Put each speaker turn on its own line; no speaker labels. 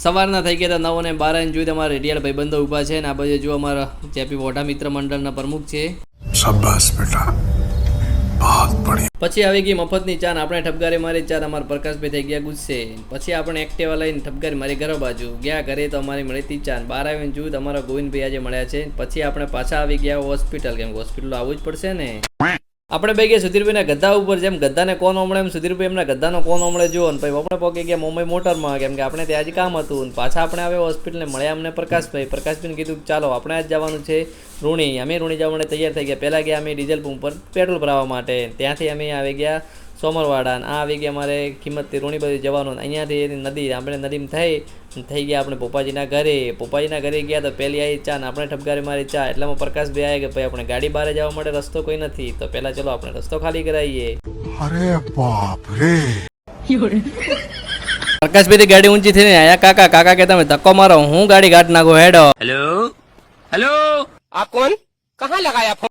સવારના થઈ ગયા હતા 9 અને 12 જોઈ તમારા રેડિયાળ ભાઈબંધો ઊભા છે ને આ બાજુ જો અમારા જેપી વોઢા મિત્ર મંડળના પ્રમુખ છે.
શાબાશ બેટા, બહુત બઢિયા.
પછી આવી ગઈ મફતની ચા ને આપણે ઠપકારી મારી ચા. અમારા પ્રકાશભાઈ થઈ ગયા ગુસ્સે. પછી આપણે એક્ટિવા લઈને ઠપકારી મારી ઘર બાજુ ગયા. ઘરે તો અમારી મળી હતી ચા. 12 આવીને જોયું તમારા ગોવિંદભાઈ આજે મળ્યા છે. પછી આપણે પાછા આવી ગયા હોસ્પિટલ, કેમ હોસ્પિટલ આવવું જ પડશે ને. આપણે બે ગયા સુધીરભાઈના ગધા ઉપર, જેમ ગધાને કોણ ઓમળે એમ સુધીરભાઈ એમના ગધાનો કોણ ઓમળે જુઓ ને. પછી આપણે પહોંચી ગયા મુંબઈ મોટરમાં, કેમ કે આપણે ત્યાં જ કામ હતું. પાછા આપણે આવે હોસ્પિટલને મળ્યા અમને પ્રકાશભાઈને કીધું ચાલો આપણે આજ જવાનું છે રૂણી. અમે રૂણી જવા માટે તૈયાર થઈ ગયા. પહેલાં ગયા અમે ડીઝલ પંપ પર પેટ્રોલ ભરાવવા માટે. ત્યાંથી અમે આવી ગયા સોમરવાડા. આ આવી ગયા અમારે કિંમતથી રૂણી બાજુ જવાનું. અહીંયાથી નદી, આપણે નદીમાં થઈ ગયા આપણે પોપાજીના ઘરે. પોપાજીના ઘરે ગયા તો પહેલી આવી ચા ને આપણે ઠપકારી મારી ચા. એટલામાં પ્રકાશભાઈ આવ્યા કે ભાઈ આપણે ગાડી બહાર જવા માટે રસ્તો કોઈ નથી, તો પહેલાં ચલો આપણે રસ્તો ખાલી કરાવીએ.
અરે બાપ રે.
પ્રકાશભાઈ ગાડી ઊંચી થઈને આયા. કાકા કે તમે ધક્કો મારો, હું ગાડી ઘાટ નાખું હેડો.
हेलो हेलो, आप कौन, कहाँ लगाया फोन?